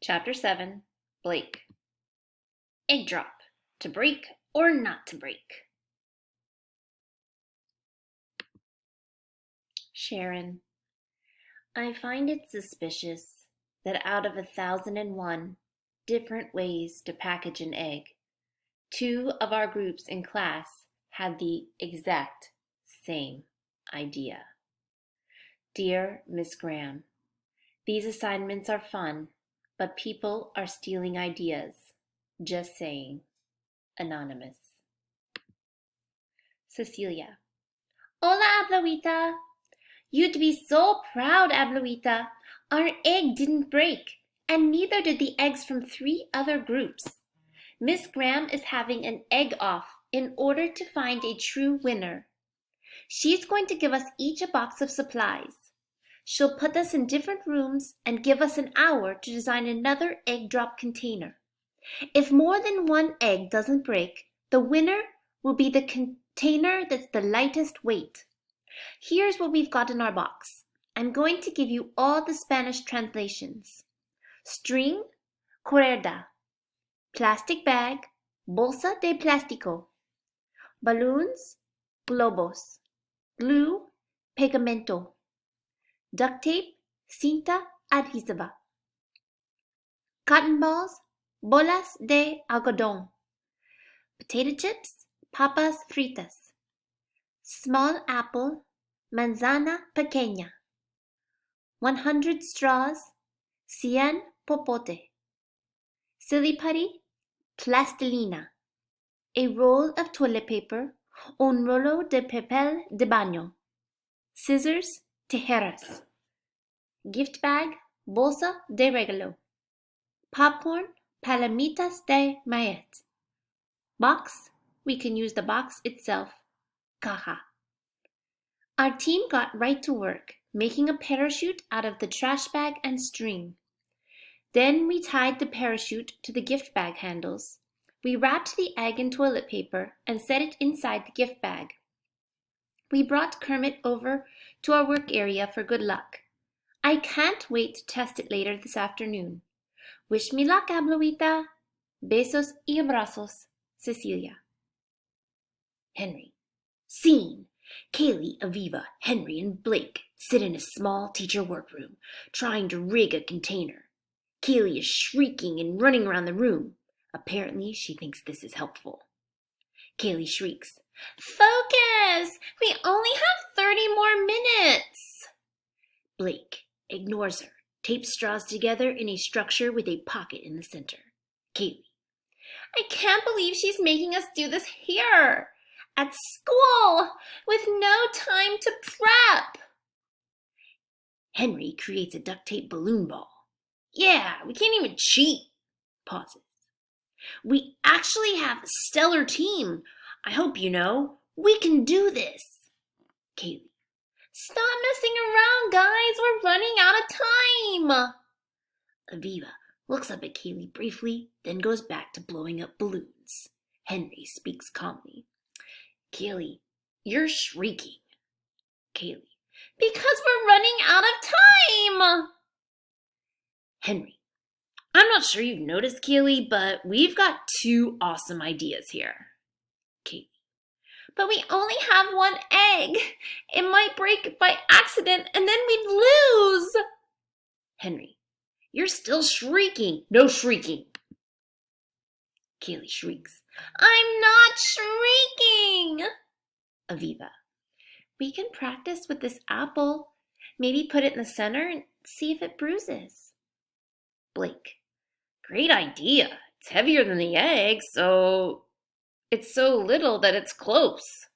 Chapter 7, Blake. Egg drop. To break or not to break? Sharon. I find it suspicious that out of 1,001 different ways to package an egg, 2 of our groups in class had the exact same idea. Dear Miss Graham, these assignments are fun, but people are stealing ideas. Just saying. Anonymous. Cecilia. Hola, Abuelita. You'd be so proud, Abuelita. Our egg didn't break, and neither did the eggs from 3 other groups. Miss Graham is having an egg off in order to find a true winner. She's going to give us each a box of supplies. She'll put us in different rooms and give us an hour to design another egg drop container. If more than one egg doesn't break, the winner will be the container that's the lightest weight. Here's what we've got in our box. I'm going to give you all the Spanish translations. String, cuerda. Plastic bag, bolsa de plástico. Balloons, globos. Glue, pegamento. Duct tape, cinta adhesiva. Cotton balls, bolas de algodón. Potato chips, papas fritas. Small apple, manzana pequeña. 100 straws, 100 popote. Silly putty, plastilina. A roll of toilet paper, un rollo de papel de baño. Scissors, tijeras. Gift bag, bolsa de regalo. Popcorn, palomitas de maíz. Box, we can use the box itself. Caja. Our team got right to work, making a parachute out of the trash bag and string. Then we tied the parachute to the gift bag handles. We wrapped the egg in toilet paper and set it inside the gift bag. We brought Kermit over to our work area for good luck. I can't wait to test it later this afternoon. Wish me luck, Abuelita. Besos y abrazos, Cecilia. Henry. Scene. Kaylee, Aviva, Henry, and Blake sit in a small teacher workroom, trying to rig a container. Kaylee is shrieking and running around the room. Apparently, she thinks this is helpful. Kaylee shrieks, "Focus! We only have 30 more minutes!" Blake ignores her, tapes straws together in a structure with a pocket in the center. Kaylee. I can't believe she's making us do this here, at school, with no time to prep. Henry creates a duct tape balloon ball. Yeah, we can't even cheat. Pauses. We actually have a stellar team. I hope you know. We can do this. Kaylee. Stop messing around, guys. We're running out of time. Aviva looks up at Kaylee briefly, then goes back to blowing up balloons. Henry speaks calmly. Kaylee, you're shrieking. Kaylee. Because we're running out of time. Henry. I'm not sure you've noticed, Kaylee, but we've got 2 awesome ideas here. Kaylee. But we only have 1 egg. It might break by accident and then we'd lose. Henry. You're still shrieking. No shrieking. Kaylee shrieks. I'm not shrieking. Aviva. We can practice with this apple. Maybe put it in the center and see if it bruises. Blake. Great idea. It's heavier than the egg, so it's so little that it's close.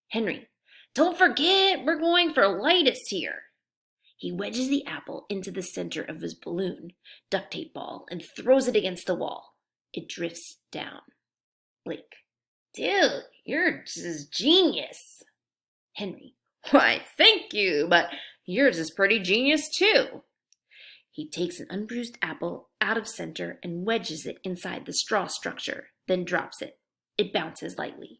Henry. Don't forget, we're going for lightest here. He wedges the apple into the center of his balloon duct tape ball and throws it against the wall. It drifts down. Blake. Dude, you're just genius. Henry. Why, thank you, but yours is pretty genius too. He takes an unbruised apple out of center and wedges it inside the straw structure, then drops it. It bounces lightly.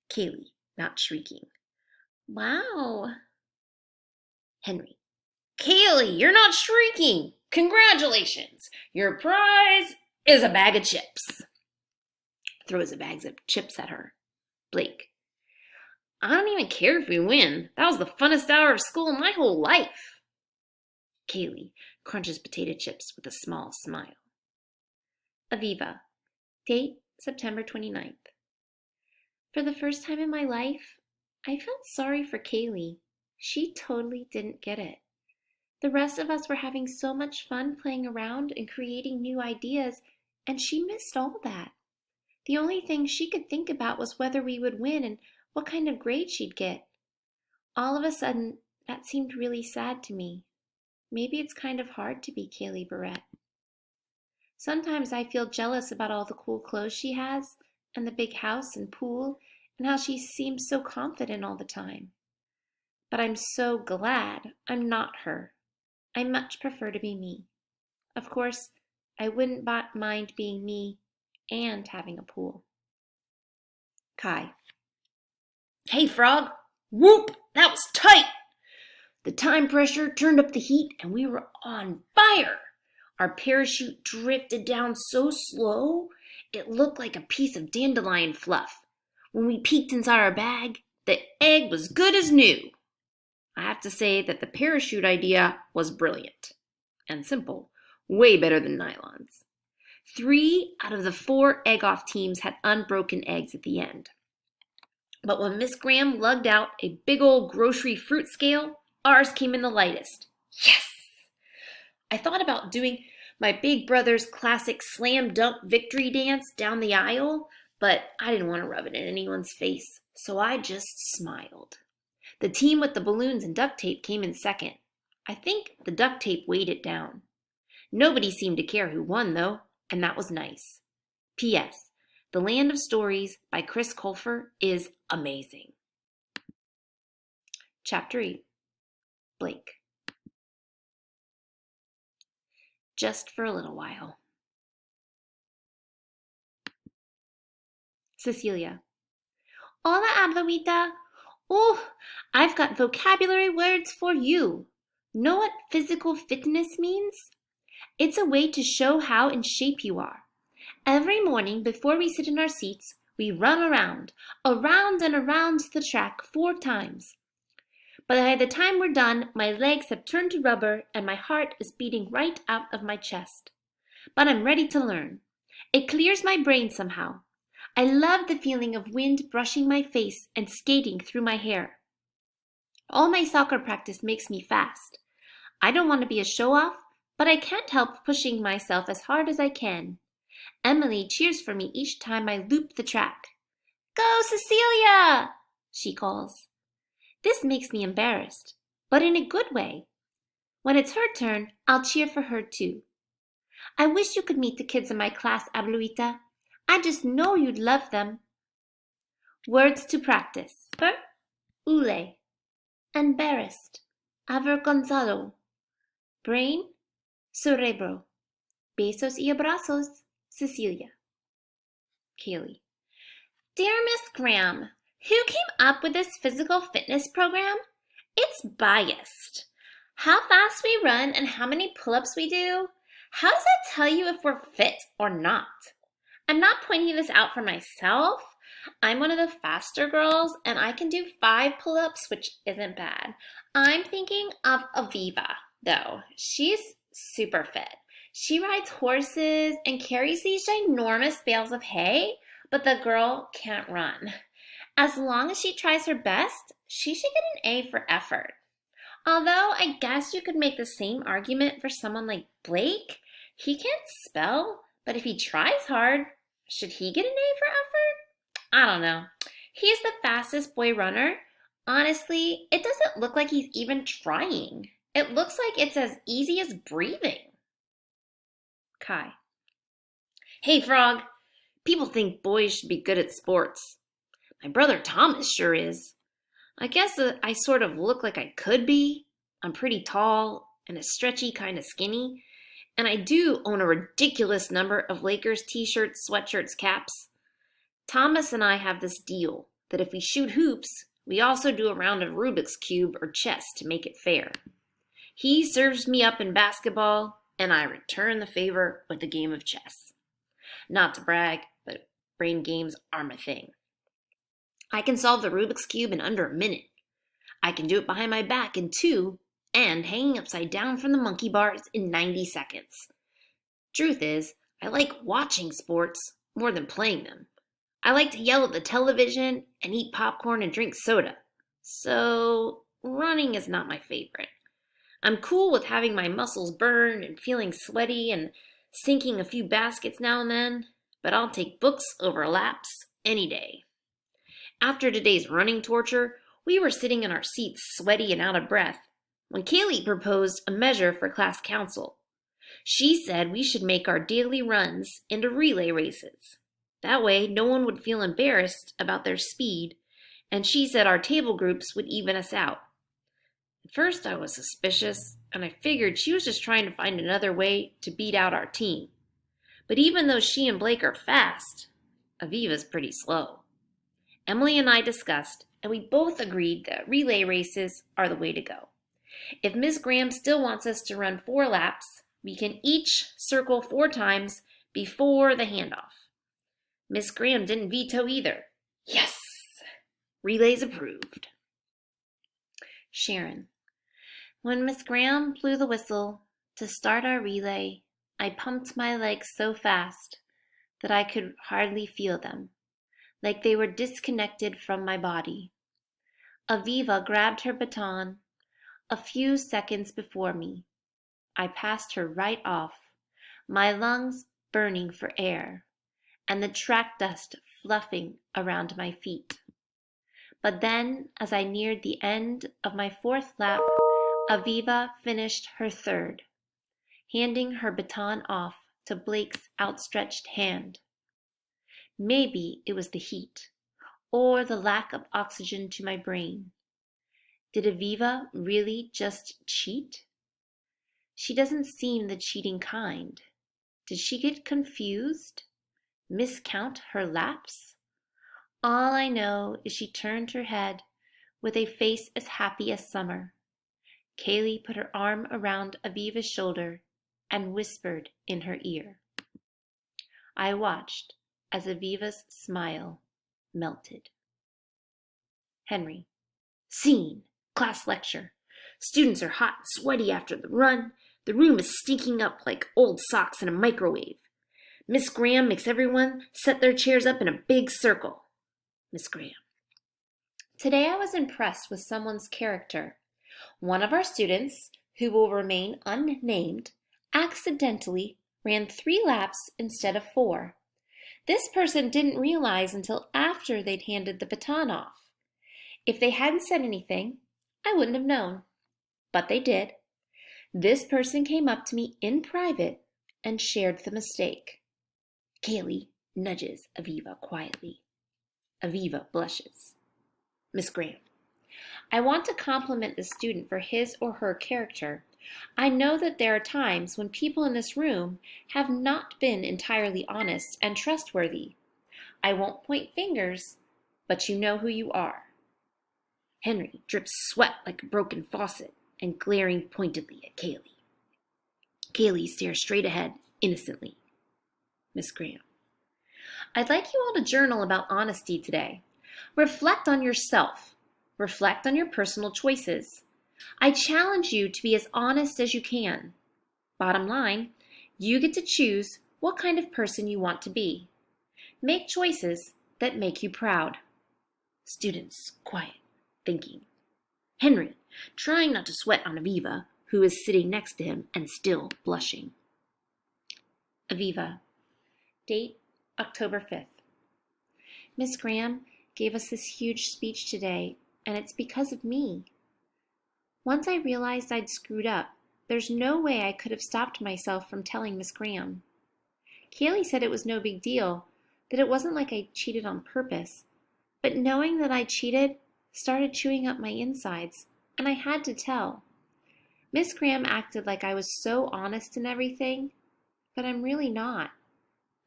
Kaylee, not shrieking. Wow. Henry. Kaylee, you're not shrieking. Congratulations! Your prize is a bag of chips. Throws a bag of chips at her. Blake. I don't even care if we win. That was the funnest hour of school in my whole life. Kaylee crunches potato chips with a small smile. Aviva. Date, September 29th. For the first time in my life, I felt sorry for Kaylee. She totally didn't get it. The rest of us were having so much fun playing around and creating new ideas, and she missed all that. The only thing she could think about was whether we would win and what kind of grade she'd get. All of a sudden, that seemed really sad to me. Maybe it's kind of hard to be Kaylee Barrett. Sometimes I feel jealous about all the cool clothes she has, and the big house and pool, and how she seems so confident all the time. But I'm so glad I'm not her. I much prefer to be me. Of course, I wouldn't mind being me and having a pool. Kai. Hey, Frog. Whoop! That was tight! The time pressure turned up the heat and we were on fire. Our parachute drifted down so slow, it looked like a piece of dandelion fluff. When we peeked inside our bag, the egg was good as new. I have to say that the parachute idea was brilliant and simple, way better than nylons. 3 out of the 4 egg-off teams had unbroken eggs at the end. But when Miss Graham lugged out a big old grocery fruit scale, ours came in the lightest. Yes! I thought about doing my big brother's classic slam dunk victory dance down the aisle, but I didn't want to rub it in anyone's face, so I just smiled. The team with the balloons and duct tape came in second. I think the duct tape weighed it down. Nobody seemed to care who won, though, and that was nice. P.S. The Land of Stories by Chris Colfer is amazing. Chapter 8. Blake. Just for a little while. Cecilia. Hola, Abuelita. Oh, I've got vocabulary words for you. Know what physical fitness means? It's a way to show how in shape you are. Every morning before we sit in our seats, we run around and around the track 4 times. But by the time we're done, my legs have turned to rubber and my heart is beating right out of my chest. But I'm ready to learn. It clears my brain somehow. I love the feeling of wind brushing my face and skating through my hair. All my soccer practice makes me fast. I don't want to be a show-off, but I can't help pushing myself as hard as I can. Emily cheers for me each time I loop the track. Go, Cecilia! She calls. This makes me embarrassed, but in a good way. When it's her turn, I'll cheer for her too. I wish you could meet the kids in my class, Abuelita. I just know you'd love them. Words to practice. Ule. Embarrassed. Avergonzado. Brain. Cerebro. Besos y abrazos. Cecilia. Kaylee. Dear Miss Graham, who came up with this physical fitness program? It's biased. How fast we run and how many pull-ups we do? How does that tell you if we're fit or not? I'm not pointing this out for myself. I'm one of the faster girls and I can do 5 pull-ups, which isn't bad. I'm thinking of Aviva, though. She's super fit. She rides horses and carries these ginormous bales of hay, but the girl can't run. As long as she tries her best, she should get an A for effort. Although I guess you could make the same argument for someone like Blake. He can't spell, but if he tries hard, should he get an A for effort? I don't know. He's the fastest boy runner. Honestly, it doesn't look like he's even trying. It looks like it's as easy as breathing. Kai. Hey, Frog. People think boys should be good at sports. My brother Thomas sure is. I guess I sort of look like I could be. I'm pretty tall and a stretchy kind of skinny. And I do own a ridiculous number of Lakers t-shirts, sweatshirts, caps. Thomas and I have this deal that if we shoot hoops, we also do a round of Rubik's Cube or chess to make it fair. He serves me up in basketball, and I return the favor with a game of chess. Not to brag, but brain games are my thing. I can solve the Rubik's Cube in under a minute. I can do it behind my back in 2, and hanging upside down from the monkey bars in 90 seconds. Truth is, I like watching sports more than playing them. I like to yell at the television and eat popcorn and drink soda. So, running is not my favorite. I'm cool with having my muscles burn and feeling sweaty and sinking a few baskets now and then, but I'll take books over laps any day. After today's running torture, we were sitting in our seats sweaty and out of breath when Kaylee proposed a measure for class council. She said we should make our daily runs into relay races. That way, no one would feel embarrassed about their speed, and she said our table groups would even us out. At first, I was suspicious, and I figured she was just trying to find another way to beat out our team. But even though she and Blake are fast, Aviva's pretty slow. Emily and I discussed, and we both agreed that relay races are the way to go. If Ms. Graham still wants us to run 4 laps, we can each circle 4 times before the handoff. Ms. Graham didn't veto either. Yes! Relays approved. Sharon. When Miss Graham blew the whistle to start our relay, I pumped my legs so fast that I could hardly feel them, like they were disconnected from my body. Aviva grabbed her baton a few seconds before me. I passed her right off, my lungs burning for air, and the track dust fluffing around my feet. But then, as I neared the end of my 4th lap, Aviva finished her 3rd, handing her baton off to Blake's outstretched hand. Maybe it was the heat, or the lack of oxygen to my brain. Did Aviva really just cheat? She doesn't seem the cheating kind. Did she get confused? Miscount her laps? All I know is she turned her head with a face as happy as summer. Kaylee put her arm around Aviva's shoulder and whispered in her ear. I watched as Aviva's smile melted. Henry. Scene. Class lecture. Students are hot and sweaty after the run. The room is stinking up like old socks in a microwave. Miss Graham makes everyone set their chairs up in a big circle. Miss Graham. Today I was impressed with someone's character. One of our students, who will remain unnamed, accidentally ran 3 laps instead of 4. This person didn't realize until after they'd handed the baton off. If they hadn't said anything, I wouldn't have known. But they did. This person came up to me in private and shared the mistake. Kaylee nudges Aviva quietly. Aviva blushes. Miss Graham. I want to compliment the student for his or her character. I know that there are times when people in this room have not been entirely honest and trustworthy. I won't point fingers, but you know who you are. Henry drips sweat like a broken faucet and glaring pointedly at Kaylee. Kaylee stares straight ahead, innocently. Miss Graham. I'd like you all to journal about honesty today. Reflect on yourself. Reflect on your personal choices. I challenge you to be as honest as you can. Bottom line, you get to choose what kind of person you want to be. Make choices that make you proud. Students, quiet, thinking. Henry, trying not to sweat on Aviva, who is sitting next to him and still blushing. Aviva. Date, October 5th. Miss Graham gave us this huge speech today, and it's because of me. Once I realized I'd screwed up, there's no way I could have stopped myself from telling Miss Graham. Kaylee said it was no big deal, that it wasn't like I cheated on purpose, but knowing that I cheated started chewing up my insides, and I had to tell. Miss Graham acted like I was so honest in everything, but I'm really not.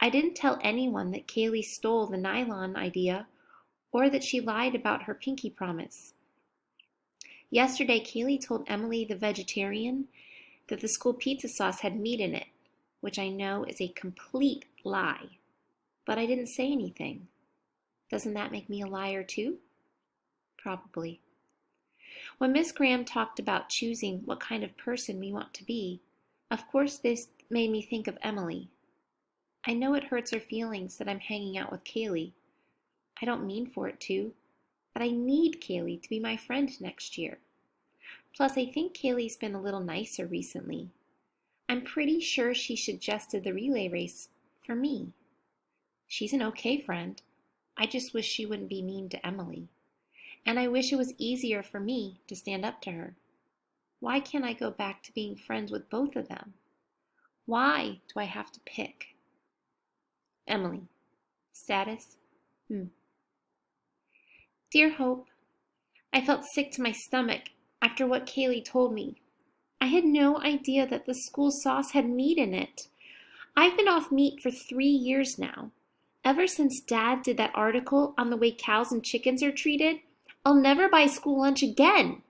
I didn't tell anyone that Kaylee stole the nylon idea or that she lied about her pinky promise. Yesterday, Kaylee told Emily the vegetarian that the school pizza sauce had meat in it, which I know is a complete lie. But I didn't say anything. Doesn't that make me a liar too? Probably. When Miss Graham talked about choosing what kind of person we want to be, of course this made me think of Emily. I know it hurts her feelings that I'm hanging out with Kaylee. I don't mean for it to, but I need Kaylee to be my friend next year. Plus, I think Kaylee's been a little nicer recently. I'm pretty sure she suggested the relay race for me. She's an okay friend. I just wish she wouldn't be mean to Emily. And I wish it was easier for me to stand up to her. Why can't I go back to being friends with both of them? Why do I have to pick? Emily. Status? Dear Hope, I felt sick to my stomach after what Kaylee told me. I had no idea that the school sauce had meat in it. I've been off meat for 3 years now. Ever since Dad did that article on the way cows and chickens are treated, I'll never buy school lunch again.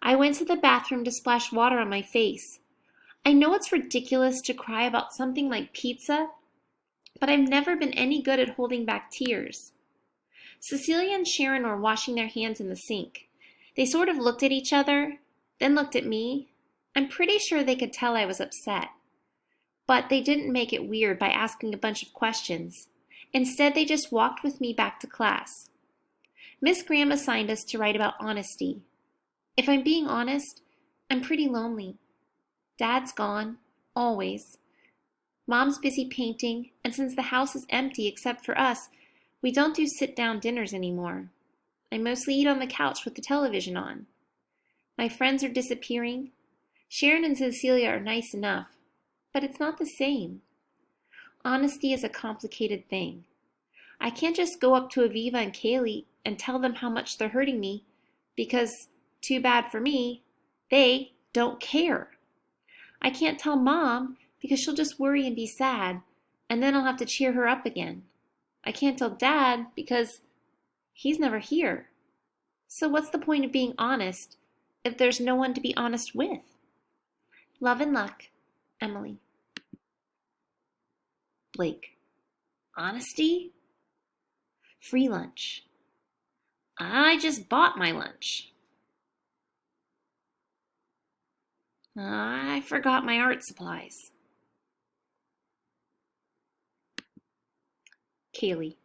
I went to the bathroom to splash water on my face. I know it's ridiculous to cry about something like pizza, but I've never been any good at holding back tears. Cecilia and Sharon were washing their hands in the sink. They sort of looked at each other, then looked at me. I'm pretty sure they could tell I was upset. But they didn't make it weird by asking a bunch of questions. Instead, they just walked with me back to class. Miss Graham assigned us to write about honesty. If I'm being honest, I'm pretty lonely. Dad's gone, always. Mom's busy painting, and since the house is empty except for us, we don't do sit-down dinners anymore. I mostly eat on the couch with the television on. My friends are disappearing. Sharon and Cecilia are nice enough, but it's not the same. Honesty is a complicated thing. I can't just go up to Aviva and Kaylee and tell them how much they're hurting me, because, too bad for me, they don't care. I can't tell Mom because she'll just worry and be sad, and then I'll have to cheer her up again. I can't tell Dad because he's never here. So what's the point of being honest if there's no one to be honest with? Love and luck, Emily. Blake. Honesty? Free lunch. I just bought my lunch. I forgot my art supplies. Kaylee.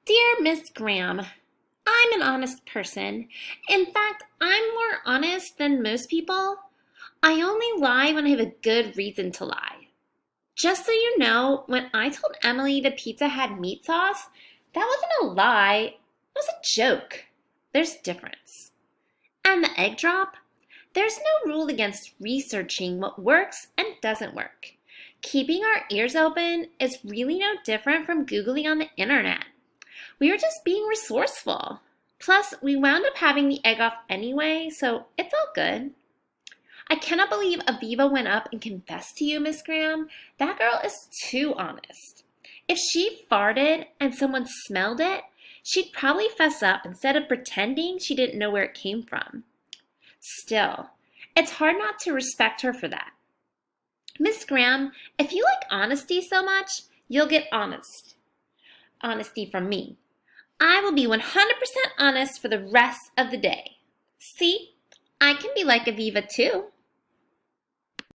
Dear Miss Graham, I'm an honest person. In fact, I'm more honest than most people. I only lie when I have a good reason to lie. Just so you know, when I told Emily the pizza had meat sauce, that wasn't a lie. It was a joke. There's a difference. And the egg drop? There's no rule against researching what works and doesn't work. Keeping our ears open is really no different from Googling on the internet. We were just being resourceful. Plus, we wound up having the egg off anyway, so it's all good. I cannot believe Aviva went up and confessed to you, Miss Graham. That girl is too honest. If she farted and someone smelled it, she'd probably fess up instead of pretending she didn't know where it came from. Still, it's hard not to respect her for that. Miss Graham, if you like honesty so much, you'll get honesty from me. I will be 100% honest for the rest of the day. See, I can be like Aviva too.